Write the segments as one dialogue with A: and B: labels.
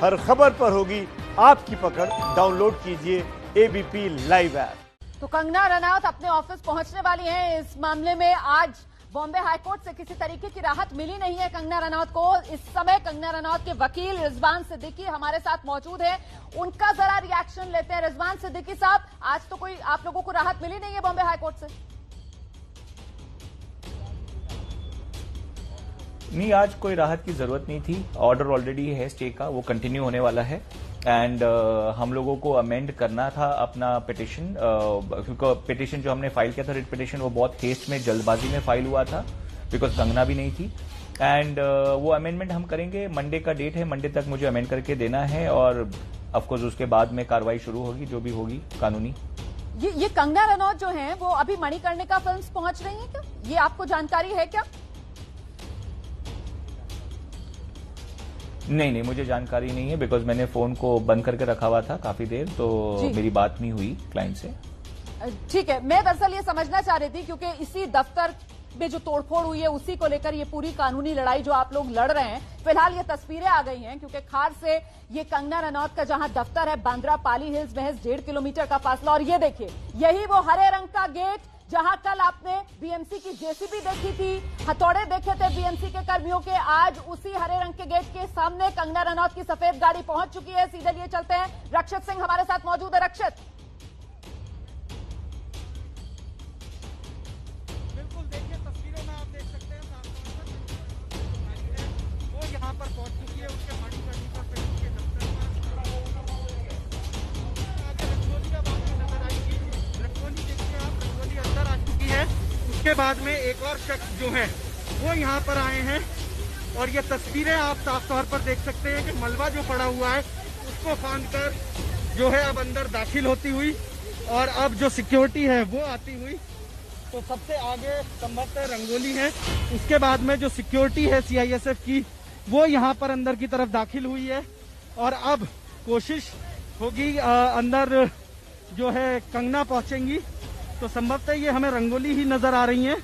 A: हर खबर पर होगी आपकी पकड़। डाउनलोड कीजिए एबीपी लाइव ऐप।
B: तो कंगना रनौत अपने ऑफिस पहुंचने वाली हैं। इस मामले में आज बॉम्बे हाईकोर्ट से किसी तरीके की राहत मिली नहीं है कंगना रनौत को। इस समय कंगना रनौत के वकील रिजवान सिद्दीकी हमारे साथ मौजूद है, उनका जरा रिएक्शन लेते हैं। रिजवान सिद्दीकी साहब, आज तो कोई आप लोगों को राहत मिली नहीं है बॉम्बे हाईकोर्ट से?
C: नहीं, आज कोई राहत की जरूरत नहीं थी। ऑर्डर ऑलरेडी है स्टे का, वो कंटिन्यू होने वाला है। एंड हम लोगों को अमेंड करना था अपना पिटिशन, क्योंकि पिटिशन जो हमने फाइल किया था, रिट पिटिशन, वो बहुत हेस्ट में, जल्दबाजी में फाइल हुआ था, बिकॉज कंगना भी नहीं थी। एंड वो अमेंडमेंट हम करेंगे। मंडे का डेट है, मंडे तक मुझे अमेंड करके देना है और ऑफकोर्स उसके बाद में कार्रवाई शुरू होगी, जो भी होगी कानूनी।
B: ये कंगना रनौत जो है वो अभी मणिकर्णिका फिल्म्स पहुंच रही है क्या? ये आपको जानकारी है क्या?
C: नहीं, मुझे जानकारी नहीं है, बिकॉज मैंने फोन को बंद करके रखा हुआ था काफी देर, तो मेरी बात नहीं हुई क्लाइंट से।
B: ठीक है, मैं दरअसल ये समझना चाह रही थी क्योंकि इसी दफ्तर में जो तोड़फोड़ हुई है उसी को लेकर ये पूरी कानूनी लड़ाई जो आप लोग लड़ रहे हैं। फिलहाल ये तस्वीरें आ गई हैं क्योंकि खार से ये कंगना रनौत का जहां दफ्तर है बांद्रा पाली हिल्स, महज 1.5 किलोमीटर का फासला। और ये देखिए, यही वो हरे रंग का गेट जहां कल आपने बीएमसी की जेसीबी देखी थी, हथौड़े देखे थे बीएमसी के कर्मियों के, आज उसी हरे रंग के गेट के सामने कंगना रनौत की सफेद गाड़ी पहुंच चुकी है। सीधे लिए चलते हैं, रक्षित सिंह हमारे साथ मौजूद है। रक्षित,
D: बिल्कुल देखिए, तस्वीरों में आप देख सकते हैं वो यहाँ पर पहुंच चुकी है उसके मणिकर्णिका फिल्म के दफ्तर पर। रंगोली का बाद में नजर आएगी। रंगोली देखिए आप, रंगोली अंदर आ चुकी है। उसके बाद में एक और शख्स जो है वो यहाँ पर आए हैं और ये तस्वीरें आप साफ तौर पर देख सकते हैं कि मलबा जो पड़ा हुआ है उसको फांदकर जो है अब अंदर दाखिल होती हुई, और अब जो सिक्योरिटी है वो आती हुई। तो सबसे आगे संभवतः रंगोली है, उसके बाद में जो सिक्योरिटी है सीआईएसएफ की वो यहाँ पर अंदर की तरफ दाखिल हुई है। और अब कोशिश होगी अंदर जो है कंगना पहुंचेंगी, तो संभवतः ये हमें रंगोली ही नजर आ रही हैं।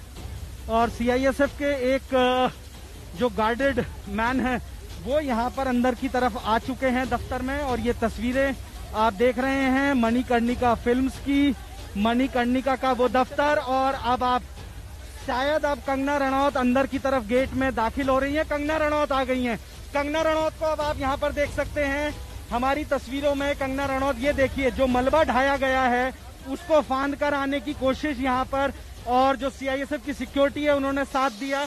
D: और सीआईएसएफ के एक जो गार्डेड मैन है वो यहाँ पर अंदर की तरफ आ चुके हैं दफ्तर में। और ये तस्वीरें आप देख रहे हैं मणिकर्णिका फिल्म्स की, मणिकर्णिका का वो दफ्तर। और अब आप शायद अब कंगना रनौत अंदर की तरफ गेट में दाखिल हो रही है। कंगना रनौत आ गई हैं। कंगना रनौत को अब आप यहाँ पर देख सकते हैं हमारी तस्वीरों में। कंगना रनौत, ये देखिए, जो मलबा ढाया गया है उसको फांद कर आने की कोशिश यहाँ पर, और जो सीआईएसएफ की सिक्योरिटी है उन्होंने साथ दिया,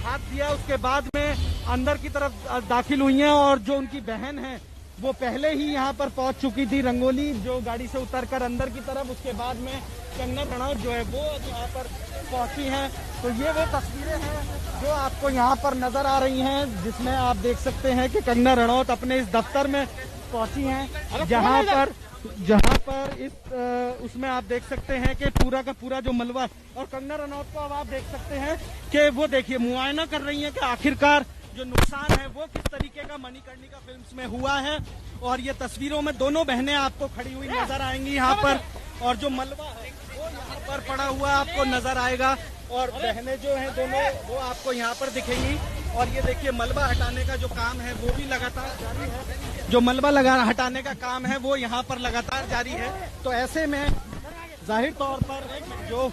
D: हाथ दिया। उसके बाद में अंदर की तरफ दाखिल हुई हैं। और जो उनकी बहन है वो पहले ही यहाँ पर पहुंच चुकी थी, रंगोली, जो गाड़ी से उतरकर अंदर की तरफ। उसके बाद में कंगना रनौत जो है वो यहाँ पर पहुंची हैं। तो ये वो तस्वीरें हैं जो आपको यहाँ पर नजर आ रही हैं, जिसमें आप देख सकते हैं कि कंगना रनौत अपने इस दफ्तर में पहुंची हैं, जहाँ पर इस उसमें आप देख सकते हैं कि पूरा का पूरा जो मलबा। और कंगना रनौत को अब आप देख सकते हैं कि वो देखिए मुआयना कर रही हैं कि आखिरकार जो नुकसान है वो किस तरीके का मणिकर्णिका फिल्म्स में हुआ है। और ये तस्वीरों में दोनों बहनें आपको खड़ी हुई नजर आएंगी यहाँ पर, और जो मलबा है वो यहाँ पर पड़ा हुआ आपको नजर आएगा। और बहनें जो हैं दोनों वो आपको यहाँ पर दिखेंगी। और ये देखिए, मलबा हटाने का जो काम है वो भी लगातार जारी है। जो मलबा हटाने का काम है वो यहाँ पर लगातार जारी है। तो ऐसे में जाहिर तौर पर जो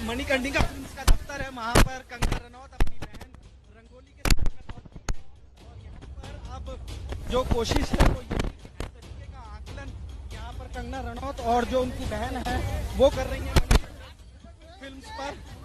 D: मणिकर्णिका फिल्म्स का दफ्तर है वहाँ पर कंगना रनौत अपनी बहन रंगोली के साथ में पहुंची है। और यहाँ पर अब जो कोशिश है वो ये तरीके का आकलन यहाँ पर कंगना रनौत और जो उनकी बहन है वो कर रही है फिल्म्स पर।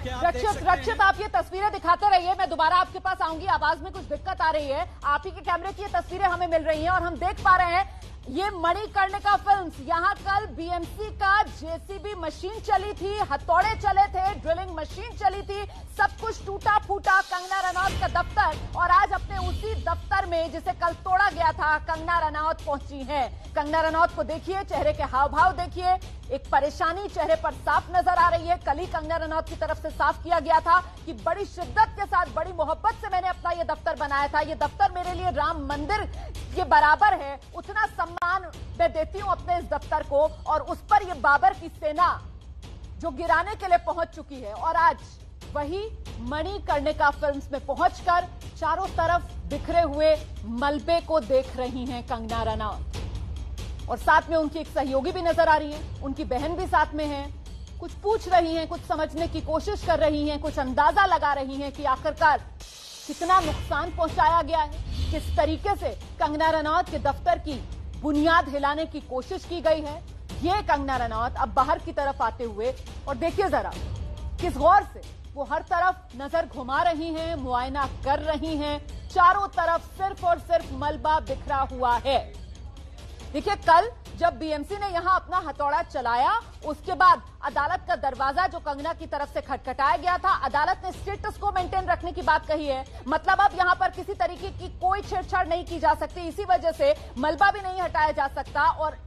B: रक्षित, आप ये तस्वीरें दिखाते रहिए, मैं दोबारा आपके पास आऊंगी। आवाज में कुछ दिक्कत आ रही है, आप ही के कैमरे की ये तस्वीरें हमें मिल रही हैं और हम देख पा रहे हैं ये मणिकर्णिका फिल्म्स। यहाँ कल बीएमसी का जेसीबी मशीन चली थी, हथौड़े चले थे, ड्रिलिंग मशीन चली थी, सब कुछ टूटा फूटा कंगना रनौत का दफ्तर। और आज अपने उसी दफ्तर में जिसे कल तोड़ा गया था कंगना रनौत पहुंची है। कंगना रनौत को देखिए, चेहरे के हाव भाव देखिए, एक परेशानी चेहरे पर साफ नजर आ रही है। कल ही कंगना रनौत की तरफ से साफ किया गया था कि बड़ी शिद्दत के साथ, बड़ी मोहब्बत से मैंने अपना ये दफ्तर बनाया था, ये दफ्तर मेरे लिए राम मंदिर के बराबर है, उतना सम्मान मैं देती हूं अपने इस दफ्तर को। और उस पर ये बाबर की सेना जो गिराने के लिए पहुंच चुकी है। और आज वही मणिकर्णिका फिल्म्स में पहुंचकर चारों तरफ बिखरे हुए मलबे को देख रही हैं कंगना रनौत। और साथ में उनकी एक सहयोगी भी नजर आ रही है, उनकी बहन भी साथ में है। कुछ पूछ रही हैं, कुछ समझने की कोशिश कर रही हैं, कुछ अंदाजा लगा रही हैं कि आखिरकार कितना नुकसान पहुंचाया गया है, किस तरीके से कंगना रनौत के दफ्तर की बुनियाद हिलाने की कोशिश की गई है। ये कंगना रनौत अब बाहर की तरफ आते हुए, और देखिए जरा किस गौर से वो हर तरफ नजर घुमा रही हैं, मुआयना कर रही हैं। चारों तरफ सिर्फ और सिर्फ मलबा बिखरा हुआ है। देखिए कल जब बीएमसी ने यहां अपना हथौड़ा चलाया, उसके बाद अदालत का दरवाजा जो कंगना की तरफ से खटखटाया गया था, अदालत ने स्टेटस को मेंटेन रखने की बात कही है। मतलब अब यहां पर किसी तरीके की कोई छेड़छाड़ नहीं की जा सकती, इसी वजह से मलबा भी नहीं हटाया जा सकता। और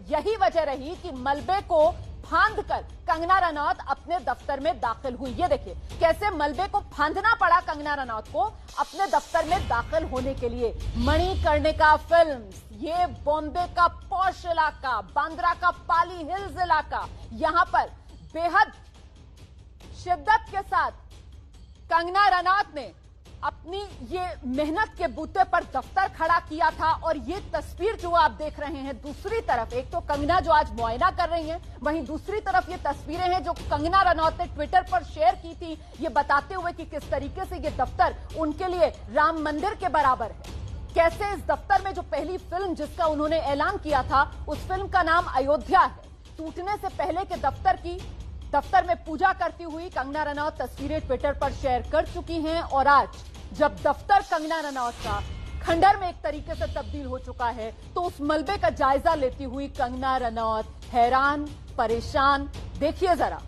B: यही वजह रही कि मलबे को फांदकर कंगना रनौत अपने दफ्तर में दाखिल हुई। ये देखिए कैसे मलबे को फांदना पड़ा कंगना रनौत को अपने दफ्तर में दाखिल होने के लिए। मणिकर्णिका फिल्म्स, ये बॉम्बे का पॉश इलाका, बांद्रा का पाली हिल्स इलाका, यहां पर बेहद शिद्दत के साथ कंगना रनौत ने अपनी ये मेहनत के बूते पर दफ्तर खड़ा किया था। और ये तस्वीर जो आप देख रहे हैं, दूसरी तरफ एक तो कंगना जो आज मुआयना कर रही हैं, वहीं दूसरी तरफ ये तस्वीरें हैं जो कंगना रनौत ने ट्विटर पर शेयर की थी, ये बताते हुए कि किस तरीके से ये दफ्तर उनके लिए राम मंदिर के बराबर है। कैसे इस दफ्तर में जो पहली फिल्म जिसका उन्होंने ऐलान किया था, उस फिल्म का नाम अयोध्या है, टूटने से पहले के दफ्तर में पूजा करती हुई कंगना रनौत तस्वीरें ट्विटर पर शेयर कर चुकी हैं। और आज जब दफ्तर कंगना रनौत का खंडर में एक तरीके से तब्दील हो चुका है, तो उस मलबे का जायजा लेती हुई कंगना रनौत हैरान, परेशान। देखिए जरा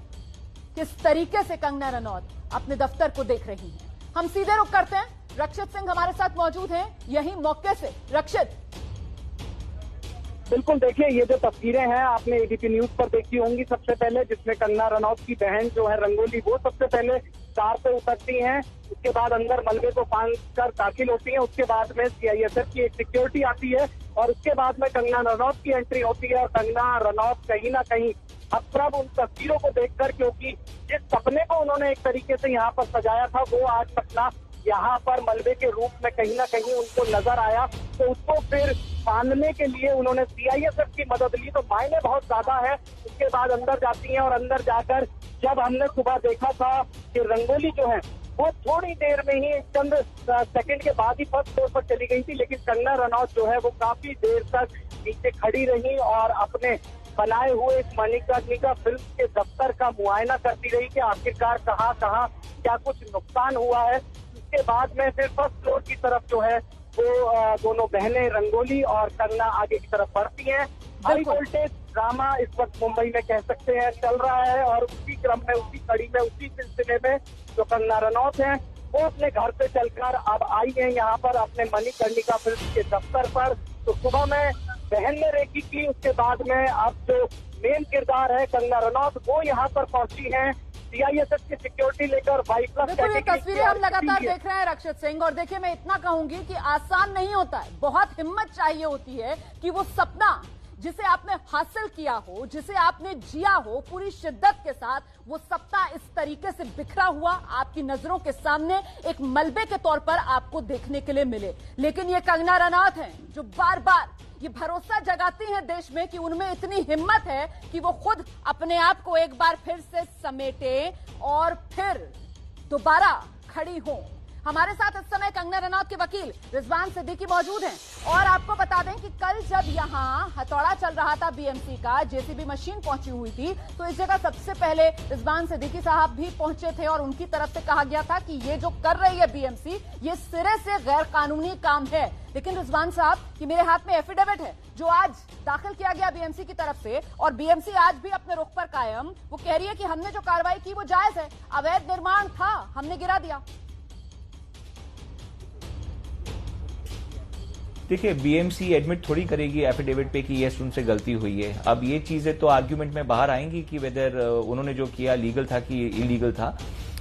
B: किस तरीके से कंगना रनौत अपने दफ्तर को देख रही हैं। हम सीधे रुख करते हैं, रक्षित सिंह हमारे साथ मौजूद हैं यही मौके से। रक्षित,
E: बिल्कुल, देखिए ये जो तस्वीरें हैं आपने एबीपी न्यूज पर देखी होंगी सबसे पहले, जिसमें कंगना रनौत की बहन जो है रंगोली, वो सबसे पहले कार से उतरती हैं, उसके बाद अंदर मलबे को फांद कर दाखिल होती हैं, उसके बाद में सीआईएसएफ की एक सिक्योरिटी आती है और उसके बाद में कंगना रनौत की एंट्री होती है। और कंगना रनौत कहीं ना कहीं अब उन तस्वीरों को देखकर, क्योंकि जिस सपने को उन्होंने एक तरीके से यहाँ पर सजाया था, वो आज सपना यहाँ पर मलबे के रूप में कहीं ना कहीं उनको नजर आया, तो उसको फिर फांदने के लिए उन्होंने सीआईएसएफ की मदद ली। तो मायने बहुत ज्यादा है। उसके बाद अंदर जाती हैं और अंदर जाकर जब हमने सुबह देखा था कि रंगोली जो है वो थोड़ी देर में ही, चंद सेकंड के बाद ही फर्स्ट फ्लोर पर चली गई थी, लेकिन कंगना रनौत जो है वो काफी देर तक नीचे खड़ी रही और अपने बनाए हुए इस मणिकर्णिका फिल्म के दफ्तर का मुआयना करती रही कि आखिरकार कहाँ क्या कुछ नुकसान हुआ है। उसके बाद में फिर फर्स्ट फ्लोर की तरफ जो है वो दोनों बहनें रंगोली और कंगना आगे की तरफ बढ़ती हैं। हाई वोल्टेज ड्रामा इस वक्त मुंबई में कह सकते हैं चल रहा है और उसी क्रम में, उसी कड़ी में, उसी सिलसिले में जो कंगना रनौत हैं वो अपने घर से चलकर अब आई हैं यहाँ पर अपने मणिकर्णिका फिल्म के दफ्तर पर। तो सुबह में बहन ने रेकी की, उसके बाद में अब जो मेन किरदार है कंगना रनौत वो यहाँ पर पहुंची हैं सीआईएसएफ की सिक्योरिटी लेकर।
B: बिल्कुल, ये तस्वीरें हम लगातार देख रहे हैं रक्षित सिंह। और देखिए मैं इतना कहूंगी कि आसान नहीं होता है, बहुत हिम्मत चाहिए होती है कि वो सपना जिसे आपने हासिल किया हो, जिसे आपने जिया हो पूरी शिद्दत के साथ, वो सपना इस तरीके से बिखरा हुआ आपकी नजरों के सामने एक मलबे के तौर पर आपको देखने के लिए मिले। लेकिन ये कंगना रनौत हैं जो बार बार ये भरोसा जगाती हैं देश में कि उनमें इतनी हिम्मत है कि वो खुद अपने आप को एक बार फिर से समेटे और फिर दोबारा खड़ी हों। हमारे साथ इस समय कंगना रनौत के वकील रिजवान सिद्दीकी मौजूद हैं। और आपको बता दें कि कल जब यहां हथौड़ा चल रहा था बीएमसी का, जेसीबी मशीन पहुंची हुई थी, तो इस जगह सबसे पहले रिजवान सिद्दीकी साहब भी पहुंचे थे और उनकी तरफ से कहा गया था कि ये जो कर रही है बीएमसी, ये सिरे से गैर कानूनी काम है। लेकिन रिजवान साहब, कि मेरे हाथ में एफिडेविट है जो आज दाखिल किया गया बीएमसी की तरफ से, और बीएमसी आज भी अपने रुख पर कायम, वो कह रही है कि हमने जो कार्रवाई की वो जायज है, अवैध निर्माण था, हमने गिरा दिया।
C: देखिए, बीएमसी एडमिट थोड़ी करेगी एफिडेविट पे कि यस उनसे गलती हुई है। अब ये चीजें तो आर्ग्यूमेंट में बाहर आएंगी कि वेदर उन्होंने जो किया लीगल था कि इलीगल था।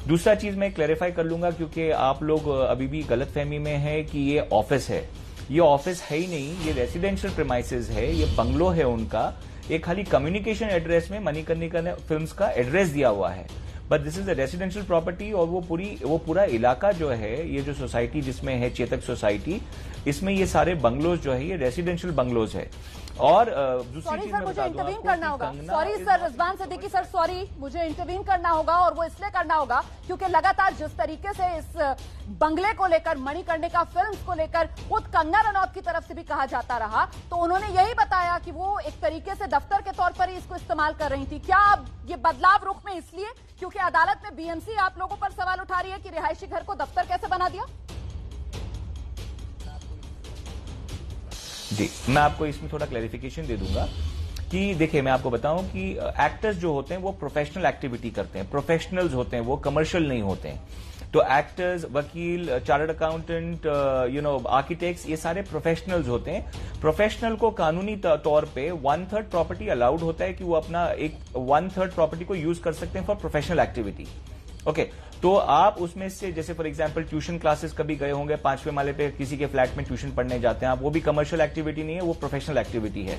C: दूसरा चीज मैं क्लैरिफाई कर लूंगा, क्योंकि आप लोग अभी भी गलतफहमी में है कि ये ऑफिस है। ये ऑफिस है ही नहीं, ये रेसिडेंशियल प्रीमाइसेस है, ये बंगलो है उनका। एक खाली कम्युनिकेशन एड्रेस में मणिकर्णिका ने फिल्म्स का एड्रेस दिया हुआ है। But this is a residential property और वो पूरा इलाका जो है, ये जो सोसाइटी जिसमें है चेतक सोसाइटी, इसमें ये सारे बंगलोज जो है ये रेसिडेंशियल बंगलोज है। और दूसरी
B: सॉरी
C: चीज
B: सर,
C: मैं
B: मुझे
C: बता दूं
B: इंटरवीन
C: आपको
B: करना
C: कि
B: होगा।
C: Kangana
B: sorry
C: is-
B: sir, Rizwan Siddiqui sir, sorry, मुझे इंटरवीन करना होगा और वो इसलिए करना होगा क्योंकि लगातार जिस तरीके से इस बंगले को लेकर, मणिकर्णिका का फिल्म को लेकर खुद कंगना रनौत की तरफ से भी कहा जाता रहा, तो उन्होंने यही बताया कि वो एक तरीके से दफ्तर के तौर पर ही इसको इस्तेमाल कर रही थी। क्या अब ये बदलाव रुख में इसलिए क्योंकि अदालत में बीएमसी आप लोगों पर सवाल उठा रही है कि रिहायशी घर को दफ्तर कैसे बना दिया?
C: जी, मैं आपको इसमें थोड़ा क्लैरिफिकेशन दे दूंगा कि देखिए, मैं आपको बताऊं कि एक्टर्स जो होते हैं वो प्रोफेशनल एक्टिविटी करते हैं, प्रोफेशनल्स होते हैं, वो कमर्शियल नहीं होते हैं। तो एक्टर्स, वकील, चार्टर्ड अकाउंटेंट, आर्किटेक्ट्स, ये सारे प्रोफेशनल्स होते हैं। प्रोफेशनल को कानूनी तौर पे 1/3 प्रॉपर्टी अलाउड होता है कि वो अपना एक 1/3 प्रॉपर्टी को यूज कर सकते हैं फॉर प्रोफेशनल एक्टिविटी। ओके, तो आप उसमें से जैसे फॉर एग्जांपल ट्यूशन क्लासेस कभी गए होंगे, 5वें माले पे किसी के फ्लैट में ट्यूशन पढ़ने जाते हैं आप, वो भी कमर्शियल एक्टिविटी नहीं है, वो प्रोफेशनल एक्टिविटी है।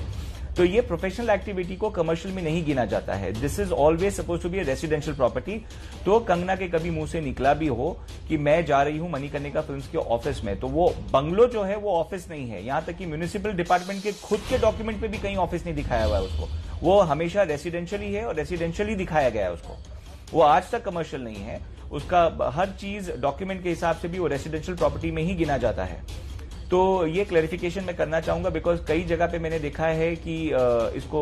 C: तो ये प्रोफेशनल एक्टिविटी को कमर्शियल में नहीं गिना जाता है। This is always suppose to be a residential property. तो कंगना के कभी मुंह से निकला भी हो कि मैं जा रही हूं मणिकर्णिका फिल्म्स के ऑफिस में, तो वो बंगलो जो है वो ऑफिस नहीं है। यहां तक कि म्यूनिसिपल डिपार्टमेंट के खुद के डॉक्यूमेंट पे भी कहीं ऑफिस नहीं दिखाया हुआ है उसको, वो हमेशा रेसिडेंशियल ही है और रेसिडेंशियल ही दिखाया गया है उसको। वो आज तक कमर्शियल नहीं है, उसका हर चीज डॉक्यूमेंट के हिसाब से भी वो रेसिडेंशियल प्रॉपर्टी में ही गिना जाता है। तो ये क्लैरिफिकेशन मैं करना चाहूंगा बिकॉज कई जगह पे मैंने देखा है कि इसको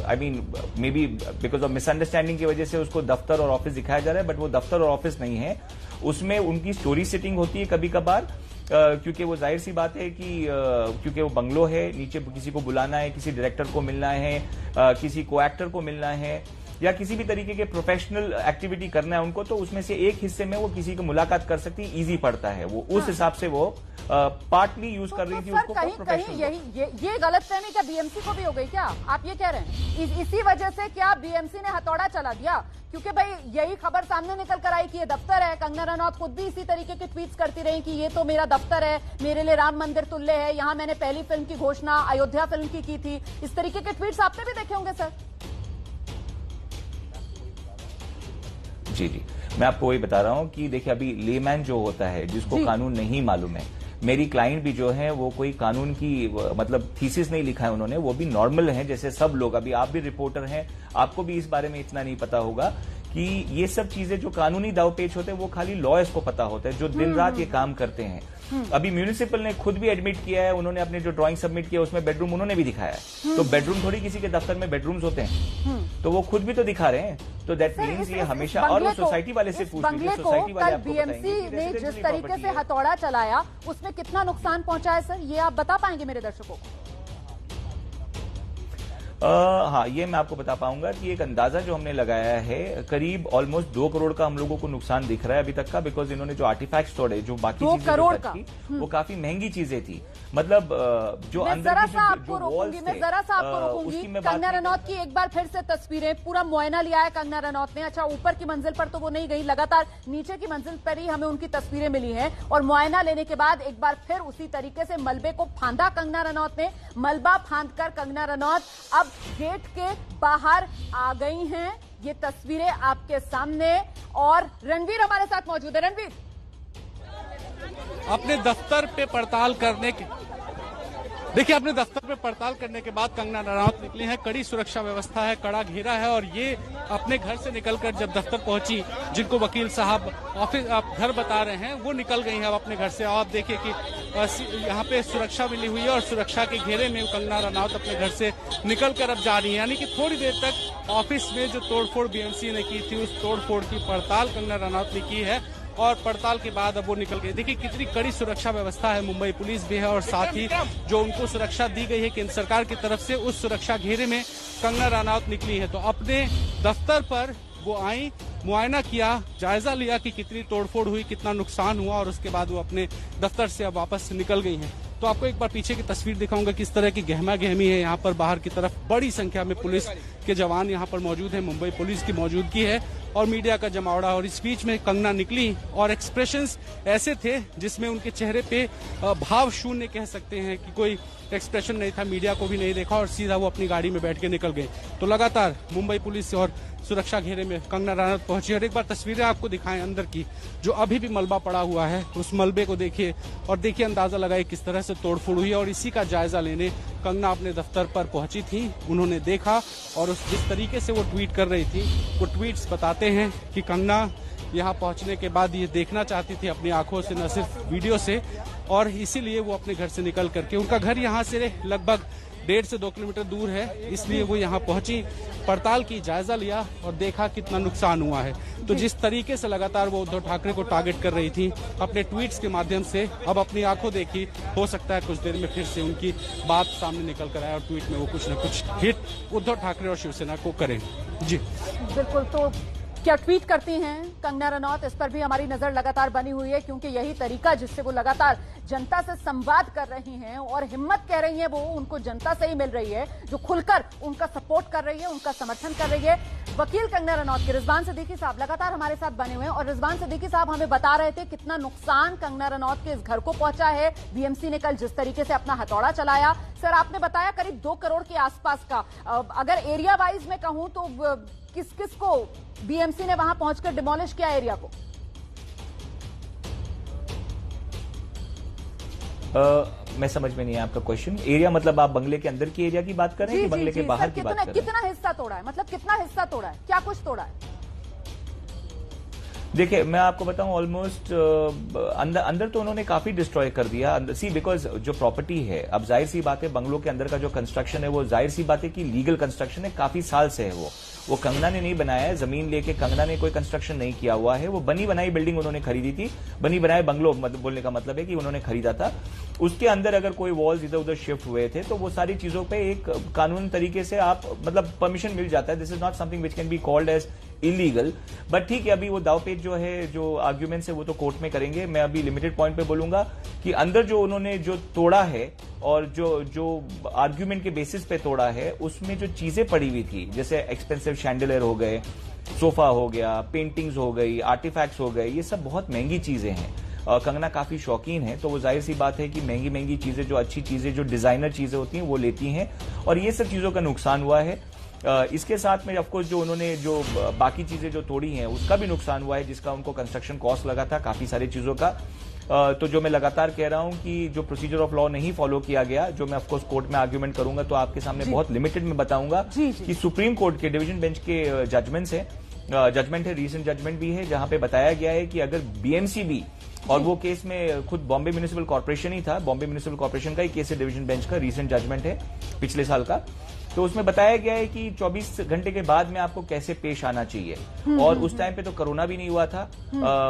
C: I mean may be because of misunderstanding की वजह से उसको दफ्तर और ऑफिस दिखाया जा रहा है, बट वो दफ्तर और ऑफिस नहीं है। उसमें उनकी स्टोरी सेटिंग होती है कभी कभार, क्योंकि वो जाहिर सी बात है कि क्योंकि वो बंगलो है, नीचे किसी को बुलाना है, किसी डायरेक्टर को मिलना है, किसी को एक्टर को मिलना है, या किसी भी तरीके के प्रोफेशनल एक्टिविटी करना है उनको, तो उसमें से एक हिस्से में वो किसी को मुलाकात कर सकती है, इजी पड़ता है। वो उस हिसाब से वो पार्टली यूज कर रही थी उसको
B: कहीं ये गलतफहमी क्या बीएमसी को भी हो गई क्या? आप ये कह रहे हैं इसी वजह से क्या बीएमसी ने हथौड़ा चला दिया? क्योंकि भाई यही खबर सामने निकल कर आई कि ये दफ्तर है। कंगना रनौत खुद भी इसी तरीके के ट्वीट्स करती रही कि ये तो मेरा दफ्तर है, मेरे लिए राम मंदिर तुल्य है, यहाँ मैंने पहली फिल्म की घोषणा अयोध्या फिल्म की थी। इस तरीके के ट्वीट्स आपने भी देखे होंगे सर।
C: जी, मैं आपको वही बता रहा हूं कि देखिए, अभी लेमैन जो होता है जिसको कानून नहीं मालूम है, मेरी क्लाइंट भी जो है वो कोई कानून की मतलब थीसिस नहीं लिखा है उन्होंने, वो भी नॉर्मल है जैसे सब लोग। अभी आप भी रिपोर्टर हैं, आपको भी इस बारे में इतना नहीं पता होगा कि ये सब चीजें जो कानूनी दावपेच होते हैं वो खाली लॉयर्स को पता होता है जो दिन रात ये काम करते हैं। अभी म्यूनिसिपल ने खुद भी एडमिट किया है, उन्होंने अपने जो ड्राइंग सबमिट किया उसमें बेडरूम उन्होंने भी दिखाया है। तो बेडरूम थोड़ी किसी के दफ्तर में बेडरूम्स होते हैं, तो वो खुद भी तो दिखा रहे हैं। तो दैट मीन्स ये हमेशा, और वो सोसाइटी वाले से पूछ लीजिए, सोसाइटी वाले आपको
B: बीएमसी ने जिस तरीके से हथौड़ा चलाया उसमें कितना नुकसान पहुंचा है सर, ये आप बता पाएंगे मेरे दर्शकों को?
C: हाँ, ये मैं आपको बता पाऊंगा कि एक अंदाजा जो हमने लगाया है, करीब ऑलमोस्ट 2 करोड़ का हम लोगों को नुकसान दिख रहा है अभी तक का, बिकॉज इन्होंने जो आर्टिफैक्ट्स तोड़े, जो बाकी चीजें थी वो काफी महंगी चीजें थी। मतलब जो अंदर की जो वॉल्स थे,
B: मैं जरा सा आपको रोकूंगी। कंगना रनौत की एक बार फिर से तस्वीरें, पूरा मुआयना लिया है कंगना रनौत ने। अच्छा, ऊपर की मंजिल पर तो वो नहीं गई, लगातार नीचे की मंजिल पर ही हमें उनकी तस्वीरें मिली हैं। और मुआयना लेने के बाद एक बार फिर उसी तरीके से मलबे को फांदा कंगना रनौत ने। मलबा फांदकर कंगना रनौत अब गेट के बाहर आ गई हैं। ये तस्वीरें आपके सामने, और रणवीर हमारे साथ मौजूद है। रणवीर,
F: अपने दफ्तर पे पड़ताल करने के अपने दफ्तर पे पड़ताल करने के बाद कंगना रनौत निकली हैं। कड़ी सुरक्षा व्यवस्था है, कड़ा घेरा है, और ये अपने घर से निकलकर जब दफ्तर पहुंची, जिनको वकील साहब ऑफिस घर बता रहे हैं, वो निकल गई हैं अब अपने घर से। और आप देखिए कि यहाँ पे सुरक्षा मिली हुई है और सुरक्षा के घेरे में कंगना रनौत अपने घर से निकलकर अब जा रही है। यानी कि थोड़ी देर तक ऑफिस में जो तोड़फोड़ बीएमसी ने की थी, उस तोड़फोड़ की पड़ताल कंगना रनौत ने की है, और पड़ताल के बाद अब वो निकल गई। देखिए कितनी कड़ी सुरक्षा व्यवस्था है, मुंबई पुलिस भी है, और साथ ही जो उनको सुरक्षा दी गई है केंद्र सरकार की तरफ से, उस सुरक्षा घेरे में कंगना रनौत निकली है। तो अपने दफ्तर पर वो आई, मुआयना किया, जायजा लिया कि कितनी तोड़फोड़ हुई, कितना नुकसान हुआ, और उसके बाद वो अपने दफ्तर से अब वापस निकल गई हैं। तो आपको एक बार पीछे की तस्वीर दिखाऊंगा, किस तरह की गहमा गहमी है यहाँ पर। बाहर की तरफ बड़ी संख्या में पुलिस के जवान यहाँ पर मौजूद हैं, मुंबई पुलिस की मौजूदगी है, और मीडिया का जमावड़ा। और इस बीच में कंगना निकली और एक्सप्रेशंस ऐसे थे जिसमें उनके चेहरे पे भाव शून्य कह सकते हैं कि कोई एक्सप्रेशन नहीं था, मीडिया को भी नहीं देखा, और सीधा वो अपनी गाड़ी में बैठ के निकल गए। तो लगातार मुंबई पुलिस और सुरक्षा घेरे में कंगना रनौत पहुंची। और एक बार तस्वीरें आपको दिखाएं अंदर की, जो अभी भी मलबा पड़ा हुआ है, उस मलबे को देखिए और देखिए अंदाजा लगाए किस तरह से तोड़फोड़ हुई है। और इसी का जायजा लेने कंगना अपने दफ्तर पर पहुंची थी। उन्होंने देखा और उस जिस तरीके से वो ट्वीट कर रही थी, वो ट्वीट्स बताते हैं कि कंगना यहाँ पहुंचने के बाद ये देखना चाहती थी अपनी आंखों से, न सिर्फ वीडियो से, और इसीलिए वो अपने घर से निकल करके, उनका घर यहाँ से लगभग 1.5 से 2 किलोमीटर दूर है, इसलिए वो यहाँ पहुंची, पड़ताल की, जायजा लिया और देखा कितना नुकसान हुआ है। तो जिस तरीके से लगातार वो उद्धव ठाकरे को टारगेट कर रही थी अपने ट्वीट्स के माध्यम से, अब अपनी आंखों देखी, हो सकता है कुछ देर में फिर से उनकी बात सामने निकल कर आए और ट्वीट में वो कुछ न कुछ हिट उद्धव ठाकरे और शिवसेना को करें। जी
B: बिल्कुल। तो क्या ट्वीट करती हैं कंगना रनौत, इस पर भी हमारी नजर लगातार बनी हुई है, क्योंकि यही तरीका जिससे वो लगातार जनता से संवाद कर रही हैं और हिम्मत कह रही है वो उनको जनता से ही मिल रही है, जो खुलकर उनका सपोर्ट कर रही है, उनका समर्थन कर रही है। वकील कंगना रनौत के रिजवान सिद्दीकी साहब लगातार हमारे साथ बने हुए हैं और रिजवान सिद्दीकी साहब हमें बता रहे थे कितना नुकसान कंगना रनौत के इस घर को पहुंचा है। बीएमसी ने कल जिस तरीके से अपना हथौड़ा चलाया, सर आपने बताया करीब 2 करोड़ के आसपास का, अगर एरिया वाइज में कहूं तो किस किस को बीएमसी ने वहां पहुंचकर डिमोलिश किया एरिया को?
C: मैं समझ में नहीं है आपका क्वेश्चन। एरिया मतलब आप बंगले के अंदर की एरिया की बात कर रहे हैं कि बंगले के बाहर की बात कर रहे हैं?
B: कितना हिस्सा तोड़ा है, मतलब कितना हिस्सा तोड़ा है, क्या कुछ तोड़ा है?
C: देखिए मैं आपको बताऊं, ऑलमोस्ट अंदर तो उन्होंने काफी डिस्ट्रॉय कर दिया। सी बिकॉज जो प्रॉपर्टी है, अब जाहिर सी बात है बंगलों के अंदर का जो कंस्ट्रक्शन है वो जाहिर सी बात है कि लीगल कंस्ट्रक्शन है, काफी साल से है। वो कंगना ने नहीं बनाया है, जमीन लेके कंगना ने कोई कंस्ट्रक्शन नहीं किया हुआ है। वो बनी बनाई बिल्डिंग उन्होंने खरीदी थी, बनी बनाए बंगलो बोलने का मतलब है कि उन्होंने खरीदा था। उसके अंदर अगर कोई वॉल्स इधर उधर शिफ्ट हुए थे तो वो सारी चीजों पे एक कानून तरीके से आप मतलब परमिशन मिल जाता है। This is not something which can be called as illegal, but ठीक है, अभी वो दावपेच जो है, जो आर्ग्यूमेंट्स है वो तो कोर्ट में करेंगे। मैं अभी लिमिटेड पॉइंट पे बोलूंगा कि अंदर जो उन्होंने जो तोड़ा है और जो आर्ग्यूमेंट के बेसिस पे तोड़ा है, उसमें जो चीजें पड़ी हुई थी, जैसे एक्सपेंसिव शैंडलियर हो गए, सोफा हो गया, पेंटिंग्स हो गई, आर्टिफैक्ट्स हो गए, ये सब बहुत महंगी चीजें हैं। कंगना काफी शौकीन है, तो वो जाहिर सी बात है कि महंगी महंगी चीजें, जो अच्छी चीजें, जो डिजाइनर चीजें होती हैं वो लेती हैं, और ये सब चीजों का नुकसान हुआ है। इसके साथ में ऑफकोर्स जो उन्होंने जो बाकी चीजें जो तोड़ी हैं उसका भी नुकसान हुआ है, जिसका उनको कंस्ट्रक्शन कॉस्ट लगा था काफी सारी चीजों का। तो जो मैं लगातार कह रहा हूं कि जो प्रोसीजर ऑफ लॉ नहीं फॉलो किया गया, जो मैं ऑफकोर्स कोर्ट में आर्ग्यूमेंट करूंगा तो आपके सामने बहुत लिमिटेड में बताऊंगा कि सुप्रीम कोर्ट के डिवीजन बेंच के जजमेंट है, रीसेंट जजमेंट भी है, जहां पे बताया गया है कि अगर बीएमसी भी, और वो केस में खुद बॉम्बे म्युनिसिपल कॉर्पोरेशन ही था, बॉम्बे म्युनिसिपल कॉर्पोरेशन का ही केस है, डिवीजन बेंच का रीसेंट जजमेंट है पिछले साल का, तो उसमें बताया गया है कि 24 घंटे के बाद में आपको कैसे पेश आना चाहिए। और उस टाइम पे तो कोरोना भी नहीं हुआ था,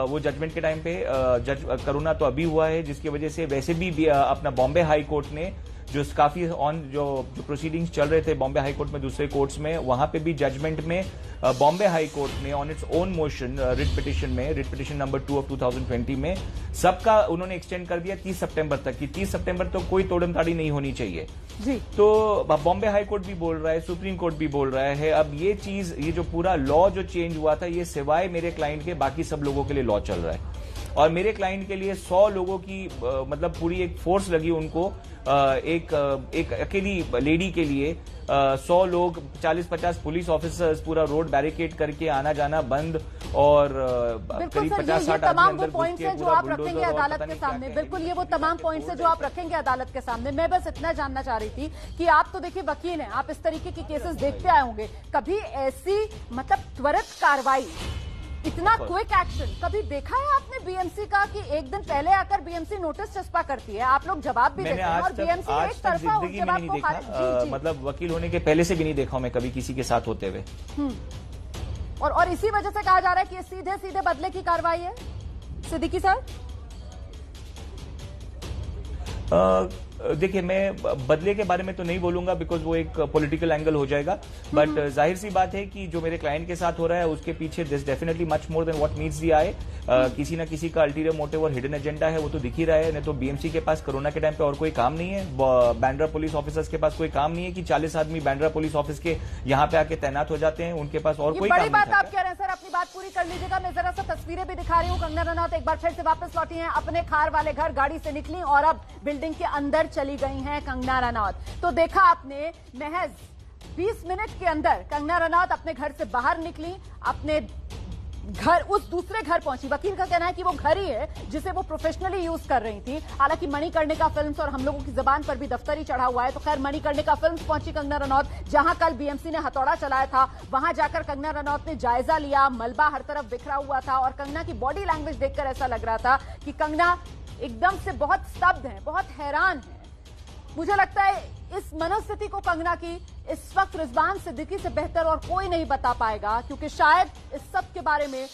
C: वो जजमेंट के टाइम पे कोरोना तो अभी हुआ है, जिसकी वजह से वैसे भी अपना बॉम्बे हाई कोर्ट ने जो काफी जो प्रोसीडिंग्स चल रहे थे बॉम्बे हाई कोर्ट में, दूसरे कोर्ट्स में, वहां पे भी जजमेंट में बॉम्बे हाई कोर्ट ने on its own motion writ petition number 2 of 2020 में सबका उन्होंने एक्सटेंड कर दिया 30 सितंबर तक, कि 30 सितंबर तक कोई तोड़मताड़ी नहीं होनी चाहिए जी। तो बॉम्बे हाई कोर्ट भी बोल रहा है, सुप्रीम कोर्ट भी बोल रहा है। अब ये चीज, ये जो पूरा लॉ जो चेंज हुआ था, ये सिवाय मेरे क्लाइंट के बाकी सब लोगों के लिए लॉ चल रहा है, और मेरे क्लाइंट के लिए 100 लोगों की मतलब पूरी एक फोर्स लगी उनको, एक अकेली लेडी के लिए 100 लोग, 40-50 पुलिस ऑफिसर्स, पूरा रोड बैरिकेड करके आना जाना बंद, और करीब 50-60
B: तमाम वो पॉइंट्स हैं जो आप रखेंगे अदालत के सामने। बिल्कुल, ये वो तमाम पॉइंट्स हैं जो आप रखेंगे अदालत के सामने। मैं बस इतना जानना चाह रही थी कि आप तो देखिए वकील हैं, आप इस तरीके की केसेस देखते आए होंगे, कभी ऐसी मतलब त्वरित कार्रवाई, इतना क्विक एक्शन कभी देखा है आपने बीएमसी का, कि एक दिन पहले आकर बीएमसी नोटिस चस्पा करती है, आप लोग जवाब भी देते हैं और बीएमसी एक तरफा उस जवाब को खारिज,
C: मतलब वकील होने के पहले से भी नहीं देखा मैं कभी किसी के साथ होते हुए।
B: और इसी वजह से कहा जा रहा है कि ये सीधे सीधे बदले की कार्रवाई है। सिद्दीकी साहब,
C: देखिए मैं बदले के बारे में तो नहीं बोलूंगा, बिकॉज वो एक पॉलिटिकल एंगल हो जाएगा, बट जाहिर सी बात है कि जो मेरे क्लाइंट के साथ हो रहा है उसके पीछे this definitely much more than what meets the eye. किसी ना किसी का अल्टीरियर मोटिव और हिडन एजेंडा है, वो तो दिख ही रहा है। नहीं तो बीएमसी के पास कोरोना के टाइम पे और कोई काम नहीं है, बैंड्रा पुलिस ऑफिसर्स के पास कोई काम नहीं है कि 40 आदमी बैंड्रा पुलिस ऑफिस के यहाँ पे आके तैनात हो जाते हैं, उनके पास और कोई काम नहीं।
B: बड़ी बात आप कह रहे हैं सर, अपनी बात पूरी कर लीजिएगा। मैं जरा सा तस्वीरें भी दिखा रही हूँ। कंगना रनौत एक बार फिर से वापस लौटी हैं अपने खार वाले घर, गाड़ी से निकली और अब बिल्डिंग के अंदर चली गई हैं कंगना रनौत। तो देखा आपने, महज 20 मिनट के अंदर कंगना रनौत अपने घर से बाहर निकली, अपने घर उस दूसरे घर पहुंची। वकील का कहना है कि वो घर ही है जिसे वो प्रोफेशनली यूज कर रही थी। हालांकि मणिकर्णिका फिल्म्स और हम लोगों की जबान पर भी दफ्तर ही चढ़ा हुआ है। तो खैर मणिकर्णिका फिल्म्स पहुंची कंगना रनौत, जहां कल बीएमसी ने हथौड़ा चलाया था। वहां जाकर कंगना रनौत ने जायजा लिया। मलबा हर तरफ बिखरा हुआ था और कंगना की बॉडी लैंग्वेज देखकर ऐसा लग रहा था कि कंगना एकदम से बहुत स्तब्ध है, बहुत हैरान है। मुझे लगता है इस मनोस्थिति को कंगना की इस वक्त रिजवान सिद्दीकी से बेहतर और कोई नहीं बता पाएगा, क्योंकि शायद इस सब के बारे में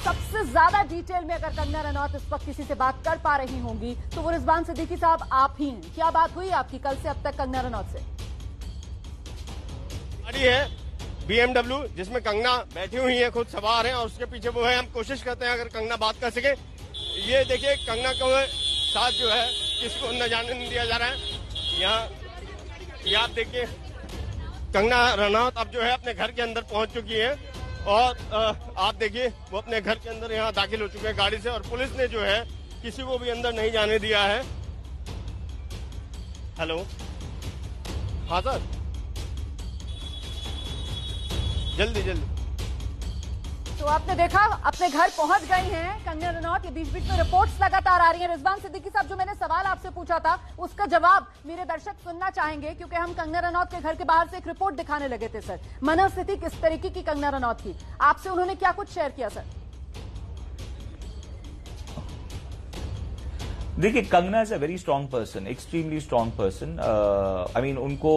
B: सबसे ज्यादा डिटेल में अगर कंगना रनौत इस वक्त किसी से बात कर पा रही होंगी तो वो रिजवान सिद्दीकी साहब आप ही हैं। क्या बात हुई आपकी कल से अब तक कंगना रनौत से?
G: गाड़ी है BMW जिसमें कंगना बैठी हुई है, खुद सवार है और उसके पीछे वो है। हम कोशिश करते हैं अगर कंगना बात कर सके। ये देखिए कंगना को साथ जो है किसी को न जाने नहीं दिया जा रहा है। यहाँ ये आप देखिए कंगना रनौत अब जो है अपने घर के अंदर पहुंच चुकी है और आप देखिए वो अपने घर के अंदर यहाँ दाखिल हो चुके हैं गाड़ी से, और पुलिस ने जो है किसी को भी अंदर नहीं जाने दिया है। हेलो, हाँ सर, जल्दी जल्दी।
B: तो आपने देखा अपने घर पहुंच गई हैं कंगना रनौत। ये बीच बीच में रिपोर्ट्स लगातार आ रही हैं। रिजवान सिद्दीकी साहब, जो मैंने सवाल आपसे पूछा था उसका जवाब मेरे दर्शक सुनना चाहेंगे, क्योंकि हम कंगना रनौत के घर के बाहर से एक रिपोर्ट दिखाने लगे थे सर। मनोस्थिति किस तरीके की कंगना रनौत की, आपसे उन्होंने क्या कुछ शेयर किया सर?
C: देखिए Kangana is a very strong person, extremely strong person. I mean उनको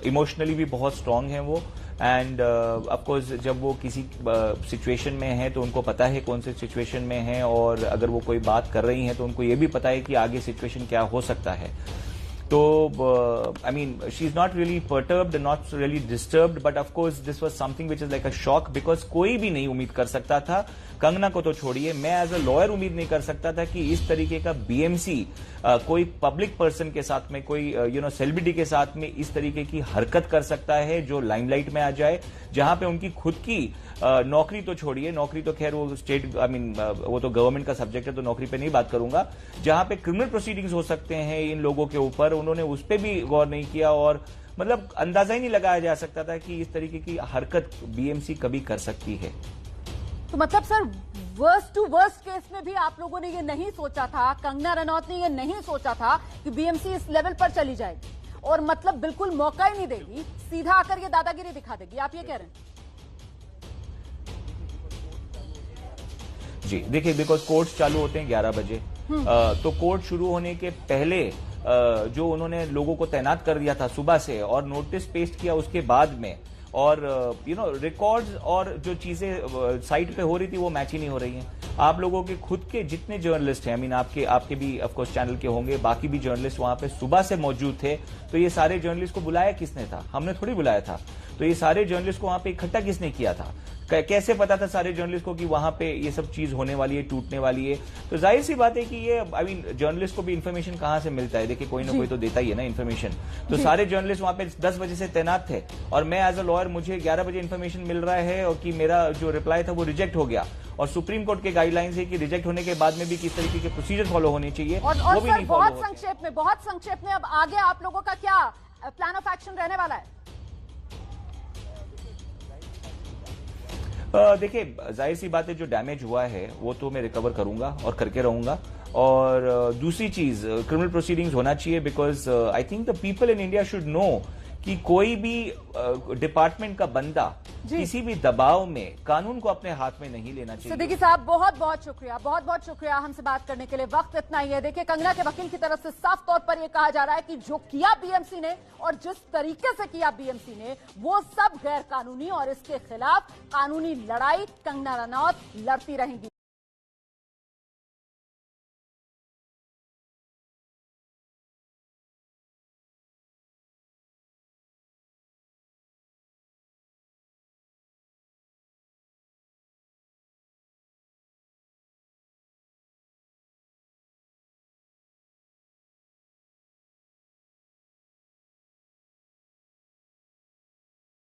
C: इमोशनली भी बहुत स्ट्रांग है वो। एंड ऑफकोर्स जब वो किसी सिचुएशन में है तो उनको पता है कौन से सिचुएशन में है, और अगर वो कोई बात कर रही हैं तो उनको ये भी पता है कि आगे सिचुएशन क्या हो सकता है। तो I mean she is not really perturbed, not really disturbed, but of course this was something which is like a shock, because कोई भी नहीं उम्मीद कर सकता था, कंगना को तो छोड़िए, मैं एज अ लॉयर उम्मीद नहीं कर सकता था कि इस तरीके का बीएमसी कोई पब्लिक पर्सन के साथ में, कोई सेलिब्रिटी के साथ में इस तरीके की हरकत कर सकता है जो लाइमलाइट में आ जाए, जहां पे उनकी खुद की नौकरी तो छोड़िए, नौकरी तो खैर वो स्टेट आई मीन वो तो गवर्नमेंट का सब्जेक्ट है तो नौकरी पे नहीं बात करूंगा, जहां पे क्रिमिनल प्रोसीडिंग्स हो सकते हैं इन लोगों के ऊपर, उन्होंने उस पर भी गौर नहीं किया। और मतलब अंदाजा ही नहीं लगाया जा सकता था कि इस तरीके की हरकत बीएमसी कभी कर सकती है।
B: तो मतलब sir worst to worst case में भी आप लोगों ने ये नहीं सोचा था, कंगना रनौत ने ये नहीं सोचा था कि बीएमसी इस लेवल पर चली जाएगी और मतलब बिल्कुल मौका ही नहीं देगी, सीधा आकर ये दादागिरी दिखा देगी, आप ये कह रहे हैं?
C: जी देखिए, बिकॉज कोर्ट चालू होते हैं 11 बजे, तो कोर्ट शुरू होने के पहले जो उन्होंने लोगों को तैनात कर दिया था सुबह से और नोटिस पेस्ट किया उसके बाद में, और रिकॉर्ड्स और जो चीजें साइट पे हो रही थी वो मैच ही नहीं हो रही हैं। आप लोगों के खुद के जितने जर्नलिस्ट हैं, आई मीन आपके भी ऑफकोर्स चैनल के होंगे, बाकी भी जर्नलिस्ट वहां पे सुबह से मौजूद थे, तो ये सारे जर्नलिस्ट को बुलाया किसने था? हमने थोड़ी बुलाया था। तो ये सारे जर्नलिस्ट को वहां पे इकट्ठा किसने किया था? कैसे पता था सारे जर्नलिस्ट को कि वहां पे ये सब चीज होने वाली है, टूटने वाली है? तो जाहिर सी बात है कि ये आई मीन जर्नलिस्ट को भी इन्फॉर्मेशन कहां से मिलता है? देखिए कोई ना कोई तो देता ही है ना इन्फॉर्मेशन। तो सारे जर्नलिस्ट वहां पे 10 बजे से तैनात थे और मैं एज अ लॉयर मुझे 11 बजे इन्फॉर्मेशन मिल रहा है और कि मेरा जो रिप्लाई था वो रिजेक्ट हो गया, और सुप्रीम कोर्ट के गाइडलाइंस है कि रिजेक्ट होने के बाद में भी किस तरीके के प्रोसीजर फॉलो होने चाहिए,
B: और
C: वो भी नहीं फॉलो
B: बहुत
C: होते।
B: संक्षेप में अब आगे आप लोगों का क्या प्लान ऑफ एक्शन रहने वाला है?
C: देखिए जाहिर सी बात है जो डैमेज हुआ है वो तो मैं रिकवर करूंगा और करके रहूंगा। और दूसरी चीज क्रिमिनल प्रोसीडिंग्स होना चाहिए, because I think the people in India should know कि कोई भी डिपार्टमेंट का बंदा किसी भी दबाव में कानून को अपने हाथ में नहीं लेना चाहिए।
B: सिद्दीकी साहब बहुत बहुत शुक्रिया हमसे बात करने के लिए। वक्त इतना ही है। देखिए कंगना के वकील की तरफ से साफ तौर पर यह कहा जा रहा है कि जो किया बीएमसी ने और जिस तरीके से किया बीएमसी ने वो सब गैर कानूनी, और इसके खिलाफ कानूनी लड़ाई कंगना रनौत लड़ती रहेंगी।